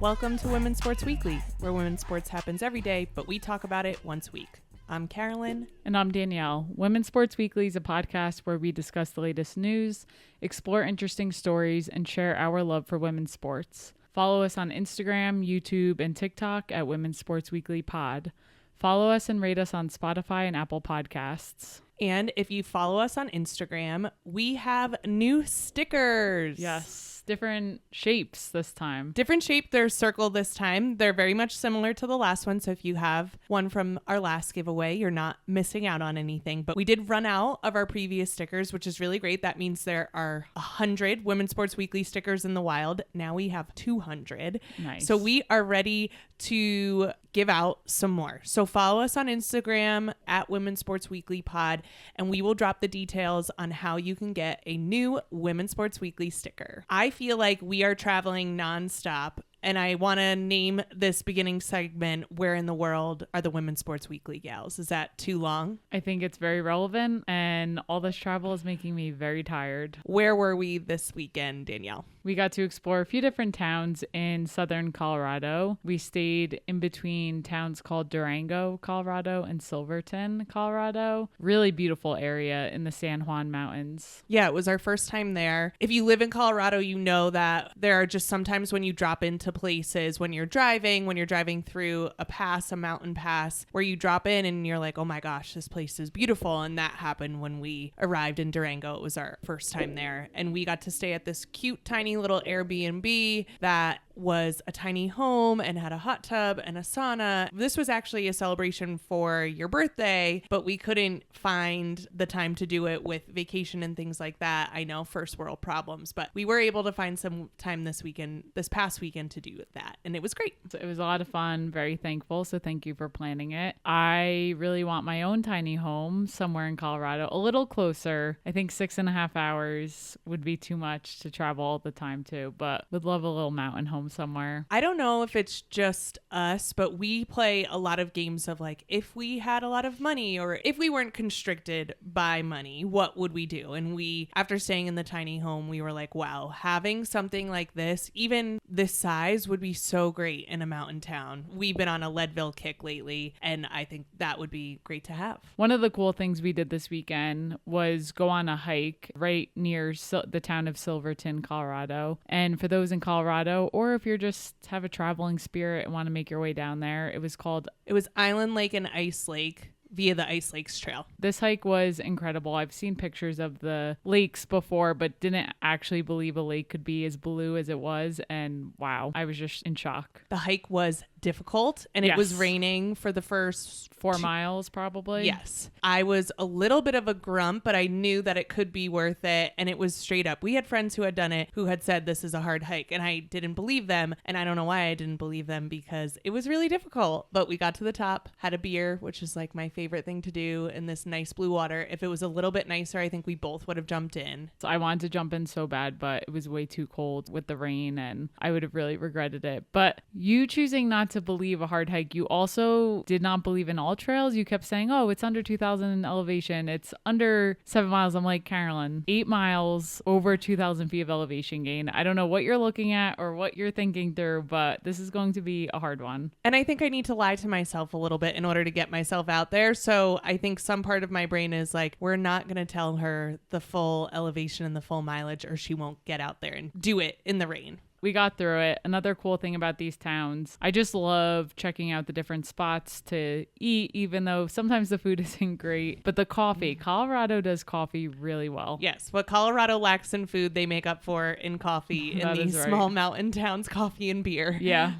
Welcome to Women's Sports Weekly, where women's sports happens every day, but we talk about it once a week. I'm Carolyn. And I'm Danielle. Women's Sports Weekly is a podcast where we discuss the latest news, explore interesting stories, and share our love for women's sports. Follow us on Instagram, YouTube, and TikTok at Women's Sports Weekly Pod. Follow us and rate us on Spotify and Apple Podcasts. And if you follow us on Instagram, we have new stickers. Yes, different shapes this time. Different shape. They're circle this time. They're very much similar to the last one. So if you have one from our last giveaway, you're not missing out on anything. But we did run out of our previous stickers, which is really great. That means there are 100 Women's Sports Weekly stickers in the wild. Now we have 200. Nice. So we are ready to give out some more. So follow us on Instagram at Women's Sports Weekly Pod, and we will drop the details on how you can get a new Women's Sports Weekly sticker. I feel like we are traveling nonstop, and I want to name this beginning segment, Where in the World Are the Women's Sports Weekly Gals? Is that too long? I think it's very relevant, and all this travel is making me very tired. Where were we this weekend, Danielle? We got to explore a few different towns in southern Colorado. We stayed in between towns called Durango, Colorado, and Silverton, Colorado. Really beautiful area in the San Juan Mountains. Yeah, it was our first time there. If you live in Colorado, you know that there are just sometimes when you drop into places, when you're driving through a pass, a mountain pass, where you drop in and you're like, oh my gosh, this place is beautiful. And that happened when we arrived in Durango. It was our first time there. And we got to stay at this cute, tiny little Airbnb that was a tiny home and had a hot tub and a sauna. This was actually a celebration for your birthday, but we couldn't find the time to do it with vacation and things like that. I know, first world problems, but we were able to find some time this past weekend to do that. And it was great. So it was a lot of fun, very thankful. So thank you for planning it. I really want my own tiny home somewhere in Colorado, a little closer. I think 6.5 hours would be too much to travel all the time to, but would love a little mountain home somewhere. I don't know if it's just us, but we play a lot of games of like, if we had a lot of money or if we weren't constricted by money, what would we do? And we, after staying in the tiny home, we were like, wow, having something like this, even this size, would be so great in a mountain town. We've been on a Leadville kick lately, and I think that would be great to have. One of the cool things we did this weekend was go on a hike right near the town of Silverton, Colorado. And for those in Colorado, or if you're just have a traveling spirit and want to make your way down there, it was Island Lake and Ice Lake via the Ice Lakes Trail. This hike was incredible. I've seen pictures of the lakes before, but didn't actually believe a lake could be as blue as it was. And wow, I was just in shock. The hike was difficult, and it was raining for the first 4 miles probably. Yes. I was a little bit of a grump, but I knew that it could be worth it, and it was straight up. We had friends who had done it who had said this is a hard hike, and I didn't believe them, and I don't know why I didn't believe them, because it was really difficult. But we got to the top, had a beer, which is like my favorite thing to do, in this nice blue water. If it was a little bit nicer, I think we both would have jumped in. So I wanted to jump in so bad, but it was way too cold with the rain, and I would have really regretted it. But you choosing not to believe a hard hike, you also did not believe in all trails. You kept saying, oh, it's under 2,000 in elevation, it's under 7 miles. I'm like, Carolyn, 8 miles over 2,000 feet of elevation gain. I don't know what you're looking at or what you're thinking through, but this is going to be a hard one. And I think I need to lie to myself a little bit in order to get myself out there. So I think some part of my brain is like, we're not going to tell her the full elevation and the full mileage, or she won't get out there and do it in the rain. We got through it. Another cool thing about these towns, I just love checking out the different spots to eat, even though sometimes the food isn't great. But the coffee, Colorado does coffee really well. Yes, what Colorado lacks in food, they make up for in coffee in these small mountain towns, coffee and beer. Yeah.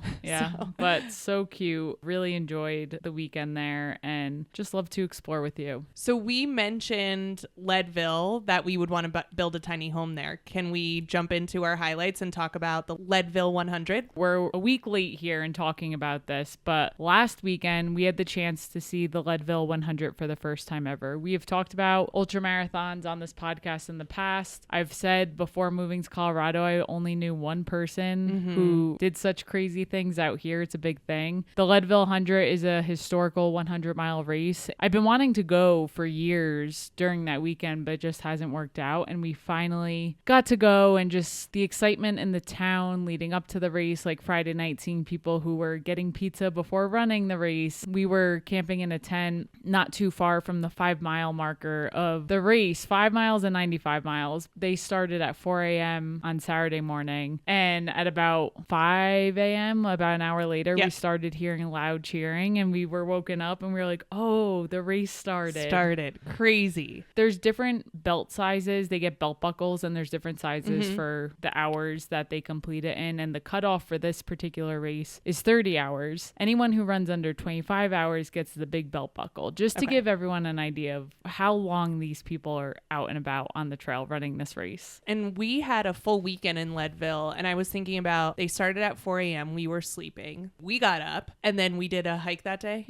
But so cute. Really enjoyed the weekend there and just love to explore with you. So we mentioned Leadville, that we would want to build a tiny home there. Can we jump into our highlights and talk about the the Leadville 100. We're a week late here in talking about this, but last weekend we had the chance to see the Leadville 100 for the first time ever. We have talked about ultramarathons on this podcast in the past. I've said before moving to Colorado, I only knew one person who did such crazy things out here. It's a big thing. The Leadville 100 is a historical 100-mile race. I've been wanting to go for years during that weekend, but it just hasn't worked out. And we finally got to go, and just the excitement in the town leading up to the race, like Friday night, seeing people who were getting pizza before running the race. We were camping in a tent not too far from the 5-mile marker of the race, 5 miles and 95 miles. They started at 4 a.m. on Saturday morning, and at about 5 a.m., about an hour later, we started hearing loud cheering, and we were woken up and we were like, oh, the race started. Crazy. There's different belt sizes. They get belt buckles, and there's different sizes for the hours that they complete it in. And the cutoff for this particular race is 30 hours. Anyone who runs under 25 hours gets the big belt buckle, just to give everyone an idea of how long these people are out and about on the trail running this race. And we had a full weekend in Leadville, and I was thinking about, they started at 4 a.m. We were sleeping. We got up, and then we did a hike that day.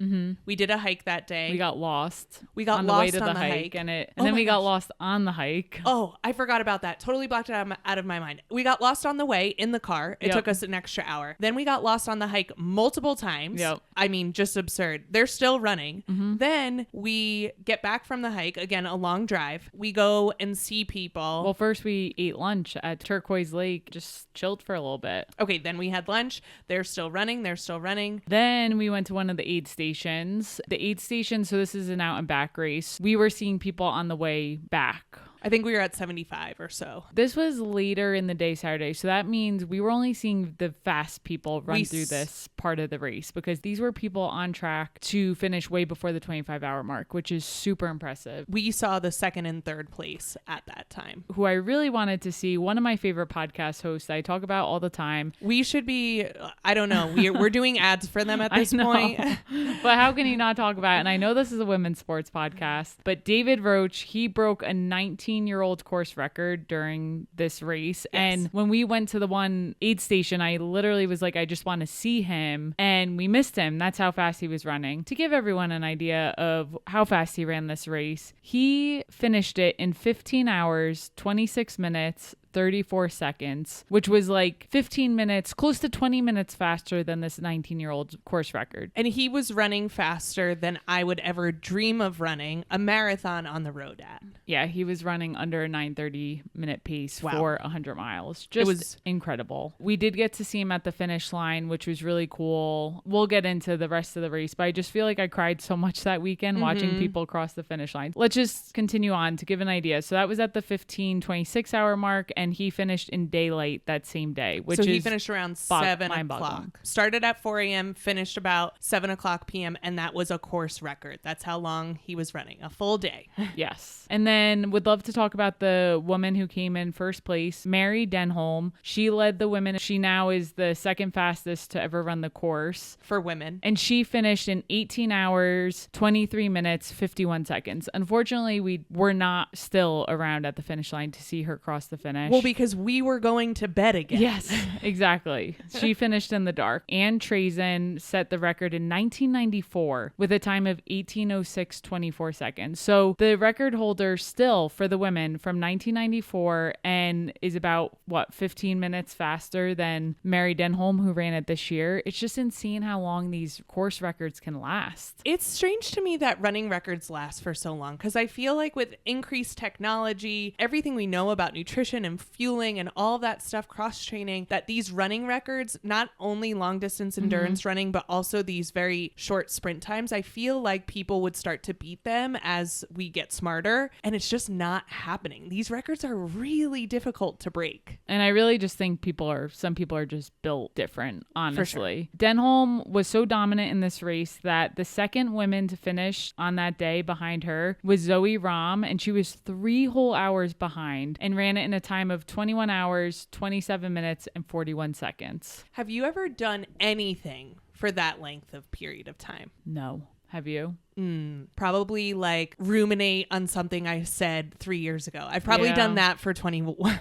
We did a hike that day. We got lost. We got on lost the way to on the the hike, hike. and then we got lost on the hike. Oh, I forgot about that. Totally blocked it out of my mind. We got lost on the way in the car. It took us an extra hour. Then we got lost on the hike multiple times. I mean, just absurd. They're still running. Then we get back from the hike, again, a long drive. We go and see people. Well, first we ate lunch at Turquoise Lake, just chilled for a little bit. Okay, then we had lunch. They're still running. Then we went to one of the aid stations. The aid station, so this is an out and back race. We were seeing people on the way back. I think we were at 75 or so. This was later in the day Saturday, so that means we were only seeing the fast people run through this part of the race, because these were people on track to finish way before the 25-hour mark, which is super impressive. We saw the second and third place at that time. Who I really wanted to see, one of my favorite podcast hosts that I talk about all the time. We should be, I don't know, we're doing ads for them at this point. But how can you not talk about it? And I know this is a women's sports podcast, but David Roach, he broke a 19-year-old course record during this race. And when we went to the one aid station, I literally was like, I just want to see him. And we missed him. That's how fast he was running. To give everyone an idea of how fast he ran this race, he finished it in 15 hours, 26 minutes, 34 seconds, which was like 15 minutes, close to 20 minutes faster than this 19-year-old course record. And he was running faster than I would ever dream of running a marathon on the road at. Yeah, he was running under a 9:30-minute pace for 100 miles. Just, it was incredible. We did get to see him at the finish line, which was really cool. We'll get into the rest of the race, but I just feel like I cried so much that weekend watching people cross the finish line. Let's just continue on to give an idea. So that was at the 15:26 hour mark, and he finished in daylight that same day, which is, so he finished around 7 o'clock. Started at 4 a.m., finished about 7 o'clock p.m., and that was a course record. That's how long he was running, a full day. Yes. And then would love to talk about the woman who came in first place, Mary Denholm. She led the women. She now is the second fastest to ever run the course. For women. And she finished in 18 hours, 23 minutes, 51 seconds. Unfortunately, we were not still around at the finish line to see her cross the finish. Well, because we were going to bed again. Yes, exactly. She finished in the dark. Ann Trazen set the record in 1994 with a time of 18:06:24 seconds. So the record holder still for the women from 1994 and is about, 15 minutes faster than Mary Denholm, who ran it this year. It's just insane how long these course records can last. It's strange to me that running records last for so long, because I feel like with increased technology, everything we know about nutrition and fueling and all that stuff, cross-training, that these running records, not only long-distance endurance running, but also these very short sprint times, I feel like people would start to beat them as we get smarter, and it's just not happening. These records are really difficult to break. And I really just think some people are just built different, honestly. For sure. Denholm was so dominant in this race that the second woman to finish on that day behind her was Zoe Rom, and she was 3 whole hours behind and ran it in a time of 21 hours, 27 minutes, and 41 seconds. Have you ever done anything for that length of period of time? No. Have you? Probably like ruminate on something I said 3 years ago. I've probably done that for 21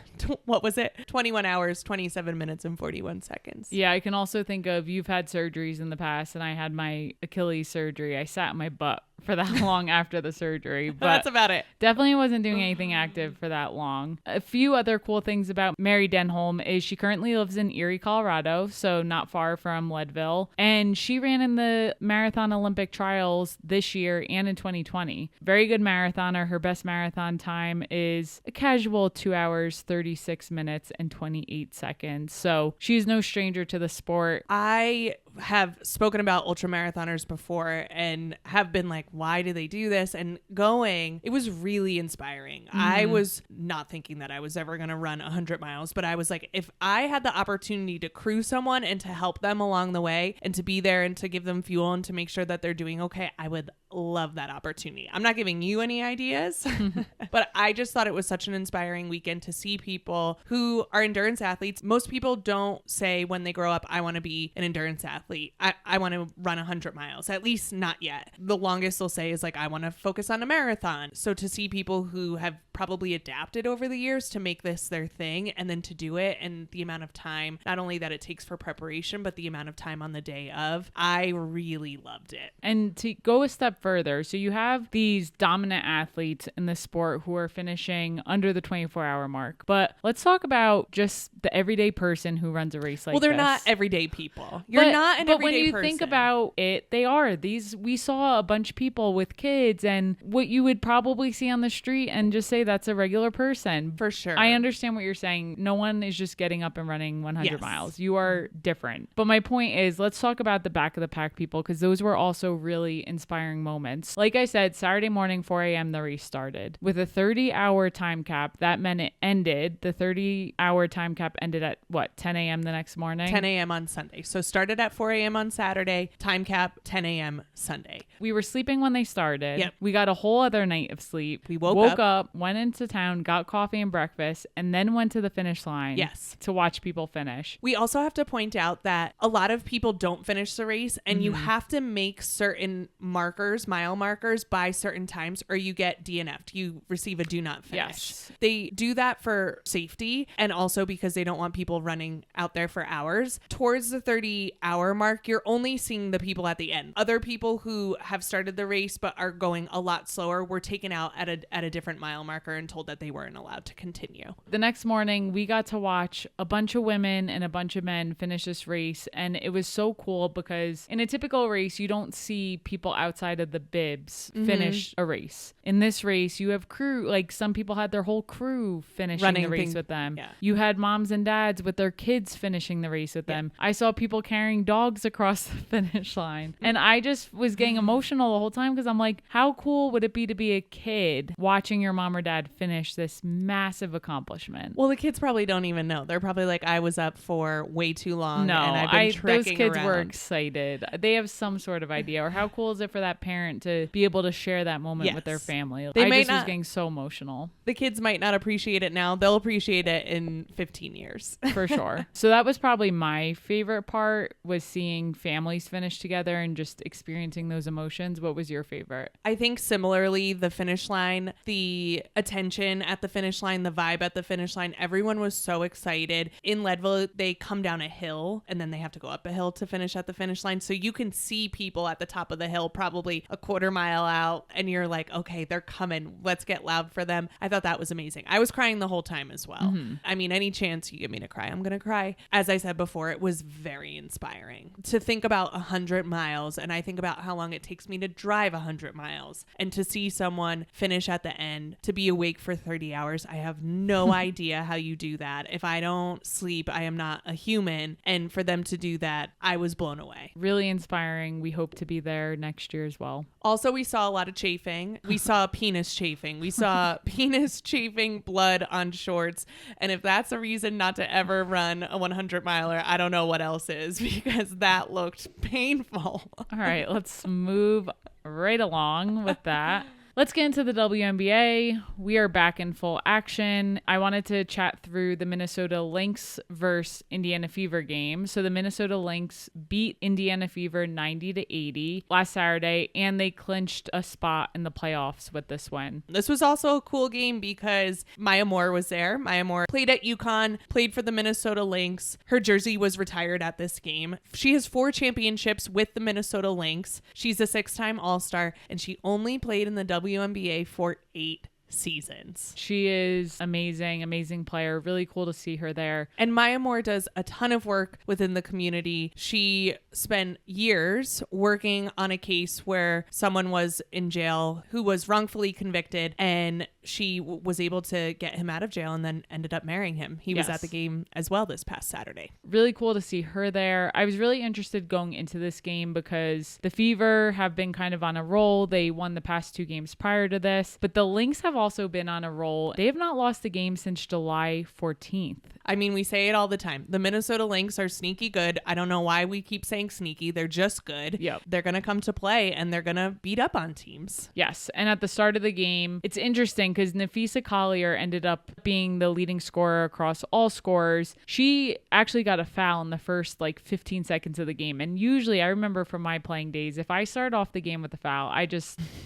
hours, 27 minutes and 41 seconds. Yeah, I can also think of, you've had surgeries in the past, and I had my Achilles surgery. I sat in my butt for that long after the surgery, but that's about it. Definitely wasn't doing anything active for that long. A few other cool things about Mary Denholm is she currently lives in Erie, Colorado, so not far from Leadville, and she ran in the Marathon Olympic trials this year and in 2020. Very good marathoner. Her best marathon time is a casual 2 hours, 36 minutes and 28 seconds. So she's no stranger to the sport. I have spoken about ultra marathoners before and have been like, why do they do this? And it was really inspiring. I was not thinking that I was ever going to run 100 miles, but I was like, if I had the opportunity to crew someone and to help them along the way and to be there and to give them fuel and to make sure that they're doing okay, I would love that opportunity. I'm not giving you any ideas, but I just thought it was such an inspiring weekend to see people who are endurance athletes. Most people don't say when they grow up, I want to be an endurance athlete. I want to run 100 miles, at least not yet. The longest they'll say is like, I want to focus on a marathon. So to see people who have probably adapted over the years to make this their thing and then to do it, and the amount of time, not only that it takes for preparation, but the amount of time on the day of, I really loved it. And to go a step further, so you have these dominant athletes in the sport who are finishing under the 24-hour mark. But let's talk about just the everyday person who runs a race like this. Well, they're not everyday people. You're not an everyday person. But when you think about it, they are. We saw a bunch of people with kids and what you would probably see on the street and just say that's a regular person. For sure. I understand what you're saying. No one is just getting up and running 100 miles. You are different. But my point is, let's talk about the back of the pack people, because those were also really inspiring moments. Like I said, Saturday morning, 4 a.m., the race started. With a 30-hour time cap, that meant it ended. The 30-hour time cap ended at, 10 a.m. the next morning? 10 a.m. on Sunday. So started at 4 a.m. on Saturday, time cap 10 a.m. Sunday. We were sleeping when they started. Yep. We got a whole other night of sleep. We woke up, went into town, got coffee and breakfast, and then went to the finish line. Yes. To watch people finish. We also have to point out that a lot of people don't finish the race, and you have to make certain mile markers by certain times, or you get DNF'd. You receive a do not finish. Yes. They do that for safety and also because they don't want people running out there for hours. Towards the 30-hour mark, you're only seeing the people at the end. Other people who have started the race but are going a lot slower were taken out at a different mile marker and told that they weren't allowed to continue. The next morning, we got to watch a bunch of women and a bunch of men finish this race, and it was so cool because in a typical race, you don't see people outside of the bibs finish a race. In this race, you have crew, like some people had their whole crew finishing the race with them. Yeah. You had moms and dads with their kids finishing the race with them. I saw people carrying dogs across the finish line, and I just was getting emotional the whole time because I'm like, how cool would it be to be a kid watching your mom or dad finish this massive accomplishment? Well, the kids probably don't even know. They're probably like, I was up for way too long. No, and I've been trekking those kids around. were excited. They have some sort of idea. Or how cool is it for that parent to be able to share that moment with their family? I just was getting so emotional. The kids might not appreciate it now. They'll appreciate it in 15 years. For sure. So that was probably my favorite part, was seeing families finish together and just experiencing those emotions. What was your favorite? I think similarly, the finish line, the attention at the finish line, the vibe at the finish line, everyone was so excited. In Leadville, they come down a hill and then they have to go up a hill to finish at the finish line. So you can see people at the top of the hill, probably a quarter mile out, and you're like, okay, they're coming. Let's get loud for them. I thought that was amazing. I was crying the whole time as well. I mean, any chance you give me to cry, I'm going to cry. As I said before, it was very inspiring to think about 100 miles. And I think about how long it takes me to drive 100 miles, and to see someone finish at the end, to be awake for 30 hours. I have no idea how you do that. If I don't sleep, I am not a human. And for them to do that, I was blown away. Really inspiring. We hope to be there next year as well. Also, we saw a lot of chafing. We saw penis chafing. We saw penis chafing, blood on shorts. And if that's a reason not to ever run a 100 miler, I don't know what else is, because that looked painful. All right, let's move right along with that. Let's get into the WNBA. We are back in full action. I wanted to chat through the Minnesota Lynx versus Indiana Fever game. So the Minnesota Lynx beat Indiana Fever 90-80 last Saturday, and they clinched a spot in the playoffs with this win. This was also a cool game because Maya Moore was there. Maya Moore played at UConn, played for the Minnesota Lynx. Her jersey was retired at this game. She has 4 championships with the Minnesota Lynx. She's a 6-time All-Star, and she only played in the WNBA for 8 seasons. She is amazing player. Really cool to see her there. And Maya Moore does a ton of work within the community. She spent years working on a case where someone was in jail who was wrongfully convicted, and she was able to get him out of jail and then ended up marrying him. He was at the game as well this past Saturday. Really cool to see her there. I was really interested going into this game because the Fever have been kind of on a roll. They won the past 2 games prior to this, but the Lynx have also been on a roll. They have not lost a game since July 14th. I mean, we say it all the time. The Minnesota Lynx are sneaky good. I don't know why we keep saying sneaky. They're just good. Yep. They're going to come to play and they're going to beat up on teams. Yes. And at the start of the game, it's interesting because Nafisa Collier ended up being the leading scorer across all scorers. She actually got a foul in the first 15 seconds of the game. And usually I remember from my playing days, if I start off the game with a foul,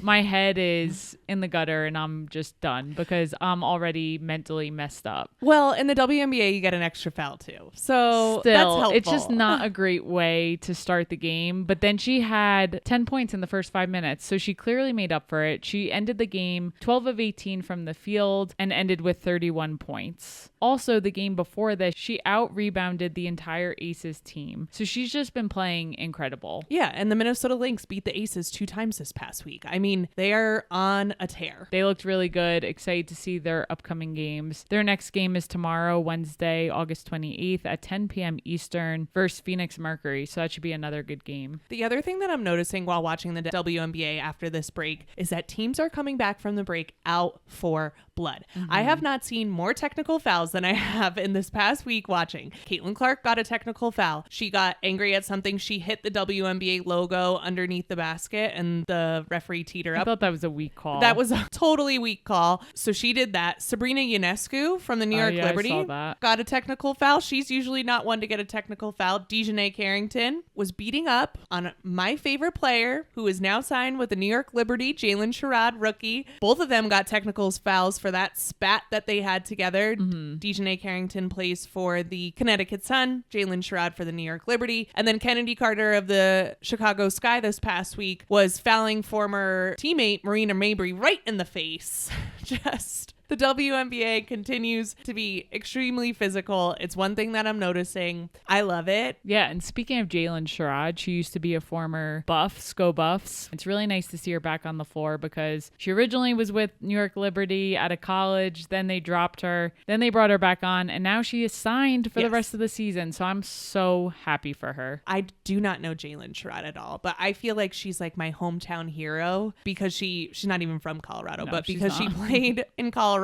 my head is in the gutter and I'm just done because I'm already mentally messed up. Well, in the WNBA, you get an extra foul too. So still, that's helpful. It's just not a great way to start the game. But then she had 10 points in the first 5 minutes. So she clearly made up for it. She ended the game 12 of 18 from the field and ended with 31 points. Also, the game before this, she out-rebounded the entire Aces team. So she's just been playing incredible. Yeah, and the Minnesota Lynx beat the Aces 2 times this past week. I mean, they are on a tear. They looked really good. Excited to see their upcoming games. Their next game is tomorrow, Wednesday, August 28th at 10 p.m. Eastern versus Phoenix Mercury. So that should be another good game. The other thing that I'm noticing while watching the WNBA after this break is that teams are coming back from the break out for blood. Mm-hmm. I have not seen more technical fouls than I have in this past week watching. Caitlin Clark got a technical foul. She got angry at something. She hit the WNBA logo underneath the basket and the referee teed her up. I thought that was a weak call. That was a totally weak call. So she did that. Sabrina Ionescu from the New York Liberty got a technical foul. She's usually not one to get a technical foul. Dejanay Carrington was beating up on my favorite player who is now signed with the New York Liberty, Jalen Sherrod, rookie. Both of them got technical fouls for that spat that they had together. Mm-hmm. Dejanay Carrington plays for the Connecticut Sun, Jalen Sherrod for the New York Liberty. And then Kennedy Carter of the Chicago Sky this past week was fouling former teammate Marina Mabrey right in the face. Just the WNBA continues to be extremely physical. It's one thing that I'm noticing. I love it. Yeah, and speaking of Jalen Sherrod, she used to be a former Buff, SCO Buffs. It's really nice to see her back on the floor because she originally was with New York Liberty out of college. Then they dropped her. Then they brought her back on. And now she is signed for the rest of the season. So I'm so happy for her. I do not know Jalen Sherrod at all, but I feel like she's like my hometown hero because she's not even from Colorado, but because she played in Colorado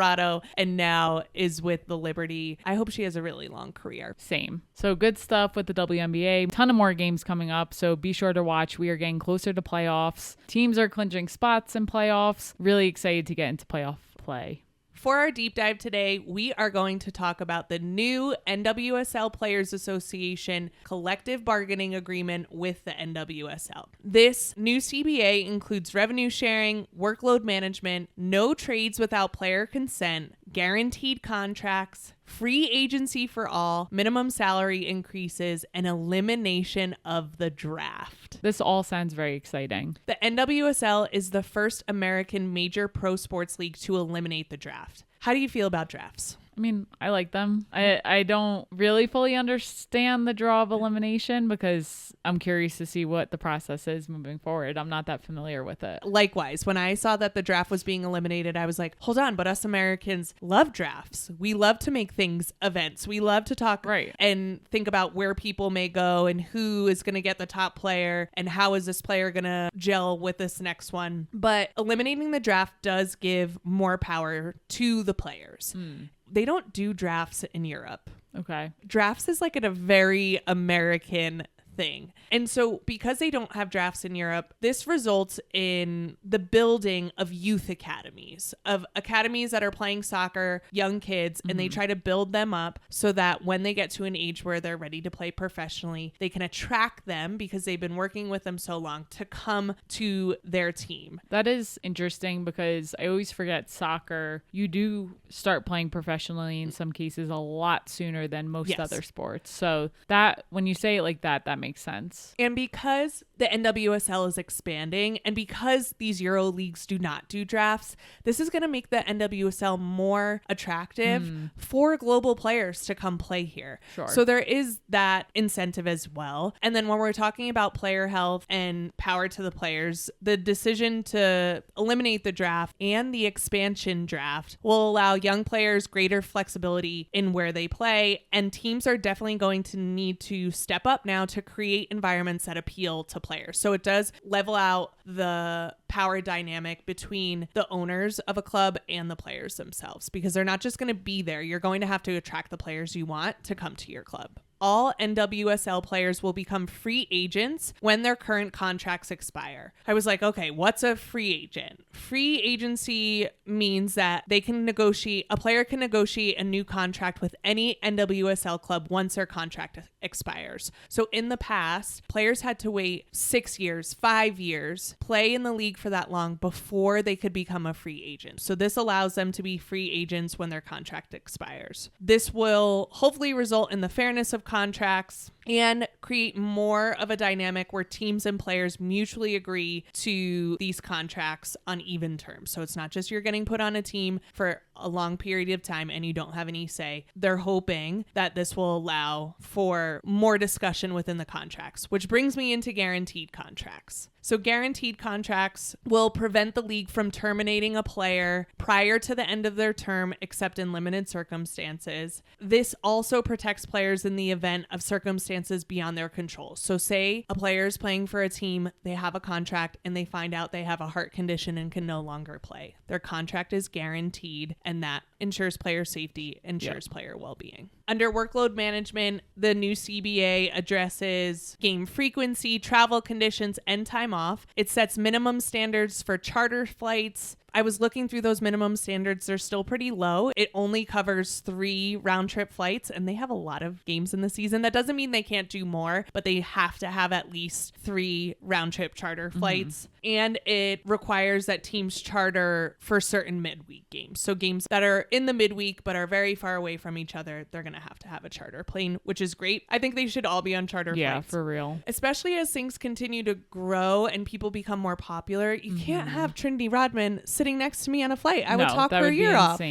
and now is with the Liberty. I hope she has a really long career. Same. So good stuff with the WNBA. Ton of more games coming up, so be sure to watch. We are getting closer to playoffs. Teams are clinching spots in playoffs. Really excited to get into playoff play. For our deep dive today, we are going to talk about the new NWSL Players Association collective bargaining agreement with the NWSL. This new CBA includes revenue sharing, workload management, no trades without player consent, guaranteed contracts, free agency for all, minimum salary increases, and elimination of the draft. This all sounds very exciting. The NWSL is the first American major pro sports league to eliminate the draft. How do you feel about drafts? I mean, I like them. I don't really fully understand the draw of elimination because I'm curious to see what the process is moving forward. I'm not that familiar with it. Likewise, when I saw that the draft was being eliminated, I was like, hold on, but us Americans love drafts. We love to make things events. We love to talk and think about where people may go and who is going to get the top player and how is this player going to gel with this next one. But eliminating the draft does give more power to the players. They don't do drafts in Europe. Okay. Drafts is like a very American thing. And so because they don't have drafts in Europe, this results in the building of youth academies, of academies that are playing soccer, young kids, and they try to build them up so that when they get to an age where they're ready to play professionally, they can attract them because they've been working with them so long to come to their team. That is interesting because I always forget soccer. You do start playing professionally in some cases a lot sooner than most other sports. So that when you say it like that, that makes sense. And because the NWSL is expanding and because these Euro leagues do not do drafts, this is going to make the NWSL more attractive for global players to come play here. Sure. So there is that incentive as well. And then when we're talking about player health and power to the players, the decision to eliminate the draft and the expansion draft will allow young players greater flexibility in where they play. And teams are definitely going to need to step up now to create environments that appeal to players. So it does level out the power dynamic between the owners of a club and the players themselves, because they're not just going to be there. You're going to have to attract the players you want to come to your club. All NWSL players will become free agents when their current contracts expire. I was like, okay, what's a free agent? Free agency means that a player can negotiate a new contract with any NWSL club once their contract expires. So in the past, players had to wait 6 years, 5 years, play in the league for that long before they could become a free agent. So this allows them to be free agents when their contract expires. This will hopefully result in the fairness of contracts and create more of a dynamic where teams and players mutually agree to these contracts on even terms. So it's not just you're getting put on a team for a long period of time and you don't have any say. They're hoping that this will allow for more discussion within the contracts, which brings me into guaranteed contracts. So guaranteed contracts will prevent the league from terminating a player prior to the end of their term, except in limited circumstances. This also protects players in the event of circumstances beyond their control. So say a player is playing for a team, they have a contract, and they find out they have a heart condition and can no longer play. Their contract is guaranteed, and that ensures player safety, ensures player well-being. Under workload management, the new CBA addresses game frequency, travel conditions, and time off. It sets minimum standards for charter flights. I was looking through those minimum standards. They're still pretty low. It only covers 3 round trip flights, and they have a lot of games in the season. That doesn't mean they can't do more, but they have to have at least 3 round trip charter flights. And it requires that teams charter for certain midweek games. So games that are in the midweek but are very far away from each other, they're going to have a charter plane, which is great. I think they should all be on charter flights. Yeah, for real. Especially as things continue to grow and people become more popular. You can't have Trinity Rodman sitting next to me on a flight. I would talk her ear off.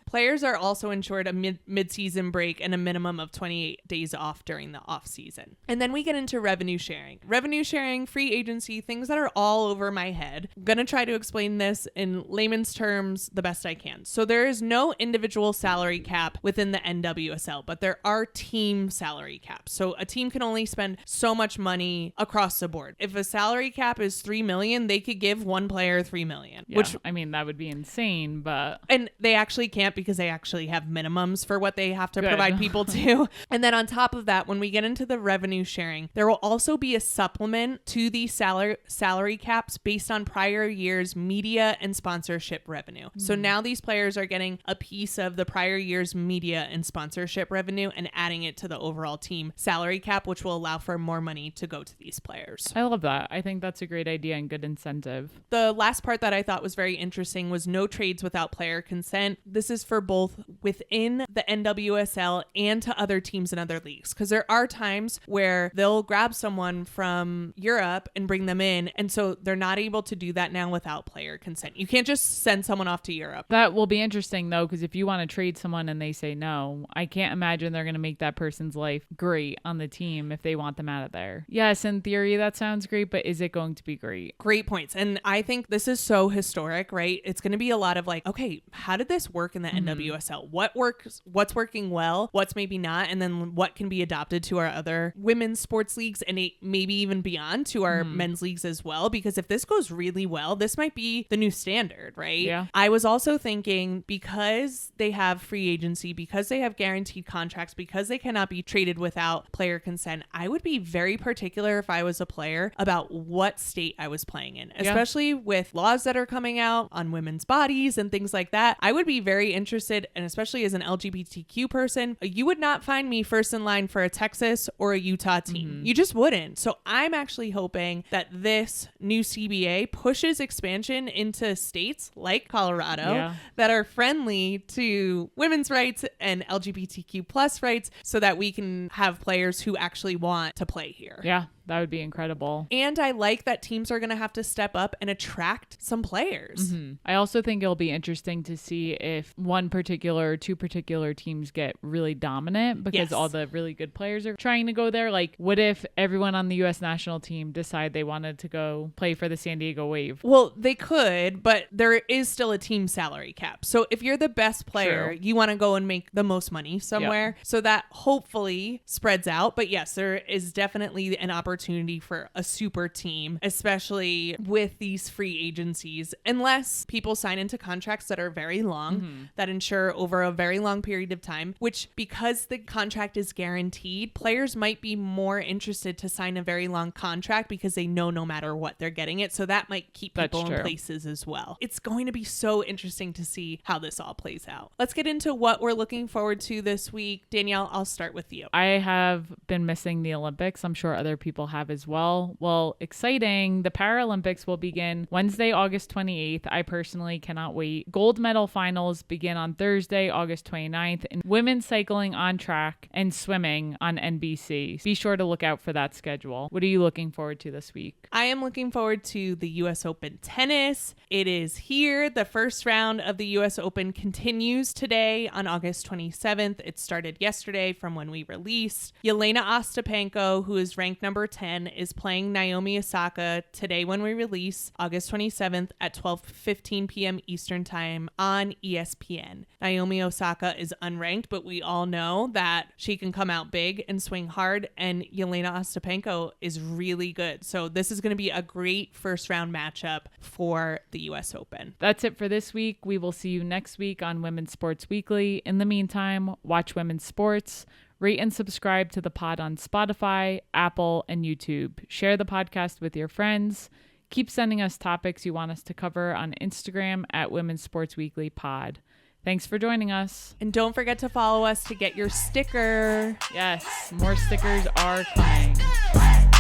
Players are also insured a mid-season break and a minimum of 28 days off during the off season. And then we get into revenue sharing. Revenue sharing, free agency, things that are all over my head. I'm going to try to explain this in layman's terms the best I can. So there is no individual salary cap within the NWSL, but there are team salary caps. So a team can only spend so much money across the board. If a salary cap is $3 million, they could give one player $3 million, which I mean, that would be insane, but... And they actually can't because they actually have minimums for what they have to provide people to. And then on top of that, when we get into the revenue sharing, there will also be a supplement to the salary caps based on prior year's media and sponsorship revenue. So now these players are getting a piece of the prior year's media and sponsorship revenue and adding it to the overall team salary cap, which will allow for more money to go to these players. I love that. I think that's a great idea and good incentive. The last part that I thought was very interesting was no trades without player consent. This is for both within the NWSL and to other teams in other leagues, because there are times where they'll grab someone from Europe and bring them in, and so they're not able to do that now without player consent. You can't just send someone off to Europe. That will be interesting though, because if you want to trade someone and they say no, I can't imagine they're going to make that person's life great on the team if they want them out of there. Yes, in theory that sounds great, but is it going to be great? Great points. And I think this is so historic centric, right? It's going to be a lot of like, okay, how did this work in the NWSL? What works? What's working well? What's maybe not? And then what can be adopted to our other women's sports leagues and maybe even beyond to our men's leagues as well? Because if this goes really well, this might be the new standard, right? Yeah. I was also thinking, because they have free agency, because they have guaranteed contracts, because they cannot be traded without player consent, I would be very particular if I was a player about what state I was playing in, especially with laws that are coming out on women's bodies and things like that. I would be very interested, and especially as an LGBTQ person, you would not find me first in line for a Texas or a Utah team. You just wouldn't. So I'm actually hoping that this new CBA pushes expansion into states like Colorado that are friendly to women's rights and LGBTQ plus rights, so that we can have players who actually want to play here. Yeah. That would be incredible. And I like that teams are going to have to step up and attract some players. I also think it'll be interesting to see if one particular or two particular teams get really dominant because all the really good players are trying to go there. Like, what if everyone on the U.S. national team decide they wanted to go play for the San Diego Wave? Well, they could, but there is still a team salary cap. So if you're the best player, you want to go and make the most money somewhere. So that hopefully spreads out. But yes, there is definitely an opportunity for a super team, especially with these free agencies, unless people sign into contracts that are very long, that ensure over a very long period of time, which, because the contract is guaranteed, players might be more interested to sign a very long contract because they know no matter what they're getting it. So that might keep people in places as well. It's going to be so interesting to see how this all plays out. Let's get into what we're looking forward to this week. Danielle, I'll start with you. I have been missing the Olympics. I'm sure other people have as well. Well, exciting. The Paralympics will begin Wednesday, August 28th. I personally cannot wait. Gold medal finals begin on Thursday, August 29th, and women's cycling on track and swimming on NBC. Be sure to look out for that schedule. What are you looking forward to this week? I am looking forward to the US Open tennis. It is here. The first round of the US Open continues today on August 27th. It started yesterday from when we released. Yelena Ostapenko, who is ranked number 10, is playing Naomi Osaka today when we release, August 27th at 12:15 p.m. Eastern Time on ESPN. Naomi Osaka is unranked, but we all know that she can come out big and swing hard, and Yelena Ostapenko is really good. So this is going to be a great first round matchup for the US Open. That's it for this week. We will see you next week on Women's Sports Weekly. In the meantime, watch women's sports. Rate and subscribe to the pod on Spotify, Apple, and YouTube. Share the podcast with your friends. Keep sending us topics you want us to cover on Instagram at Women's Sports Weekly Pod. Thanks for joining us. And don't forget to follow us to get your sticker. Yes, more stickers are coming.